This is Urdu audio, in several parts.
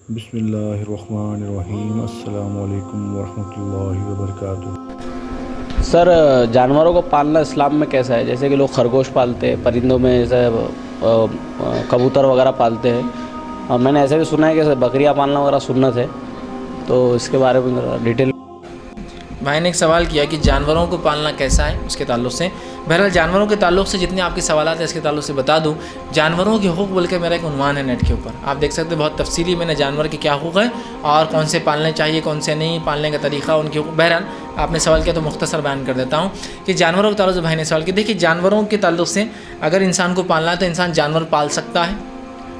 بسم اللہ الرحمن الرحیم، السلام علیکم ورحمۃ اللہ وبرکاتہ۔ سر، جانوروں کو پالنا اسلام میں کیسا ہے؟ جیسے کہ لوگ خرگوش پالتے ہیں، پرندوں میں جیسے کبوتر وغیرہ پالتے ہیں، اور میں نے ایسے بھی سنا ہے کہ بکریاں پالنا وغیرہ سنت ہے، تو اس کے بارے میں ذرا ڈیٹیل۔ بھائی نے ایک سوال کیا کہ جانوروں کو پالنا کیسا ہے اس کے تعلق سے۔ بہرحال جانوروں کے تعلق سے جتنے آپ کے سوالات ہیں اس کے تعلق سے بتا دوں، جانوروں کے حقوق بول کے میرا ایک عنوان ہے نیٹ کے اوپر، آپ دیکھ سکتے ہیں بہت تفصیلی میں نے جانور کے کیا حقوق ہیں اور کون سے پالنے چاہیے کون سے نہیں، پالنے کا طریقہ، ان کے حقوق۔ بہرحال آپ نے سوال کیا تو مختصر بیان کر دیتا ہوں کہ جانوروں کے تعلق سے بھائی نے سوال کیا۔ دیکھیے، جانوروں کے تعلق سے اگر انسان کو پالنا ہے تو انسان جانور پال سکتا ہے،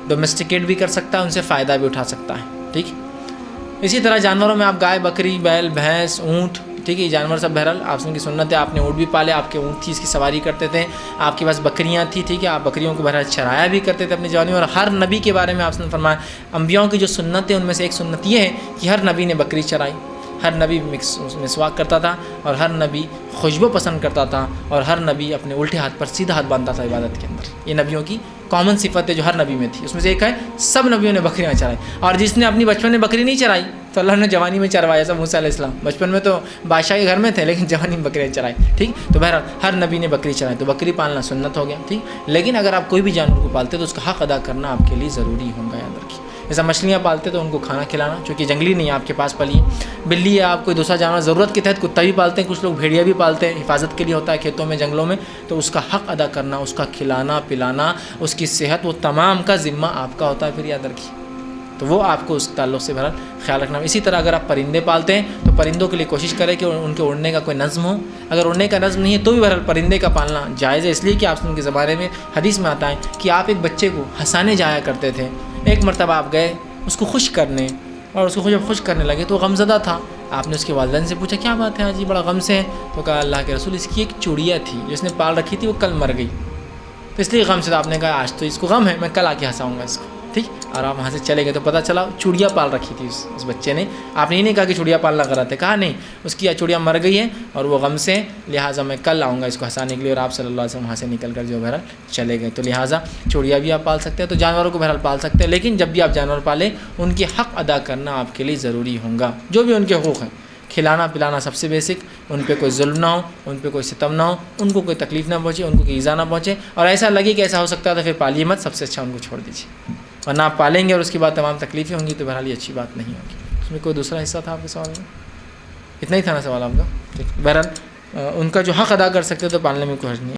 ڈومیسٹیکیٹ بھی کر سکتا ہے، ان سے فائدہ بھی اٹھا سکتا ہے، ٹھیک۔ اسی طرح جانوروں میں آپ گائے، بکری، بیل، بھینس، اونٹ، ٹھیک ہے، یہ جانور سب بہرحال آپ کی سنت ہے۔ آپ نے اونٹ بھی پالے، آپ کے اونٹ تھی، اس کی سواری کرتے تھے، آپ کے پاس بکریاں تھیں، ٹھیک ہے، آپ بکریوں کو بہرحال چرایا بھی کرتے تھے اپنی جوانی میں۔ اور ہر نبی کے بارے میں آپ نے فرمایا، انبیاؤں کی جو سنت ہے ان میں سے ایک سنت یہ ہے کہ ہر نبی نے بکری چرائی، ہر نبی مسواک کرتا تھا، اور ہر نبی خوشبو پسند کرتا تھا، اور ہر نبی اپنے الٹے ہاتھ پر سیدھا ہاتھ باندھتا تھا عبادت کے اندر۔ یہ نبیوں کی کامن صفت ہے جو ہر نبی میں تھی، اس میں سے ایک ہے سب نبیوں نے بکریاں چرائی۔ اور جس نے اپنی بچپن میں بکری نہیں چرائی تو اللہ نے جوانی میں چروایا، سب موسیٰ علیہ السلام بچپن میں تو بادشاہ کے گھر میں تھے لیکن جوانی میں بکریاں چرائی، ٹھیک۔ تو بہرحال ہر نبی نے بکری چرائی، تو بکری پالنا سنت ہو گیا، ٹھیک۔ لیکن اگر آپ کوئی بھی جانور کو پالتے تو اس کا حق ادا کرنا آپ کے لیے ضروری ہوگا، یاد رکھیے۔ جیسا مچھلیاں پالتے تو ان کو کھانا کھلانا، چونکہ جنگلی نہیں ہے، آپ کے پاس پلی ہے، بلی ہے، آپ کوئی دوسرا جانور ضرورت کے تحت کتا بھی پالتے ہیں، کچھ لوگ بھیڑیا بھی پالتے ہیں، حفاظت کے لیے ہوتا ہے کھیتوں میں جنگلوں میں، تو اس کا حق ادا کرنا، اس کا کھلانا پلانا، اس کی صحت، وہ تمام کا ذمہ آپ کا ہوتا ہے، پھر یاد رکھیے۔ تو وہ آپ کو اس تعلق سے بہرحال خیال رکھنا۔ اسی طرح اگر آپ پرندے پالتے ہیں تو پرندوں کے لیے کوشش کریں کہ ان کے اڑنے کا کوئی نظم ہو، اگر اڑنے کا نظم نہیں ہے تو بھی بہرحال پرندے کا پالنا جائز ہے، اس لیے کہ آپ کے زمانے میں حدیث میں آتا ہے کہ آپ ایک بچے کو ہنسانے جایا کرتے تھے۔ ایک مرتبہ آپ گئے اس کو خوش کرنے، اور اس کو جب خوش کرنے لگے تو وہ غمزدہ تھا۔ آپ نے اس کے والدین سے پوچھا کیا بات ہے آج یہ بڑا غم سے ہے؟ تو کہا اللہ کے رسول، اس کی ایک چڑیا تھی جس نے پال رکھی تھی، وہ کل مر گئی، تو اس لیے غم سے تھا۔ آپ نے کہا آج تو اس کو غم ہے، میں کل آ کے ہنساؤں گا اس کو، ٹھیک۔ اور آپ وہاں سے چلے گئے تو پتہ چلا چڑیا پال رکھی تھی اس بچے نے۔ آپ نے یہ نہیں کہا کہ چڑیا پالنا غلط ہے، کہا نہیں، اس کی چڑیا مر گئی ہے اور وہ غم سے، لہٰذا میں کل آؤں گا اس کو ہنسانے کے لیے، اور آپ صلی اللہ علیہ وسلم وہاں سے نکل کر جو بہرحال چلے گئے۔ تو لہٰذا چڑیا بھی آپ پال سکتے ہیں، تو جانوروں کو بہرحال پال سکتے ہیں، لیکن جب بھی آپ جانور پالیں ان کے حق ادا کرنا آپ کے لیے ضروری ہوگا، جو بھی ان کے حقوق ہیں۔ کھلانا پلانا سب سے بیسک، ان پہ کوئی ظلم نہ ہو، ان پہ کوئی ستم نہ ہو، ان کو کوئی تکلیف نہ پہنچے، ان کو کوئی ایذا نہ پہنچے، اور ایسا لگے کہ ایسا ہو سکتا تھا پھر پالیے مت، سب سے اچھا ان کو چھوڑ دیجیے، ورنہ آپ پالیں گے اور اس کے بعد تمام تکلیفیں ہوں گی تو بہرحال یہ اچھی بات نہیں ہوگی۔ اس میں کوئی دوسرا حصہ تھا آپ کے سوال میں؟ اتنا ہی تھا نا سوال آپ کا؟ بہرحال ان کا جو حق ادا کر سکتے تو پالنے میں کوئی حرج نہیں ہے۔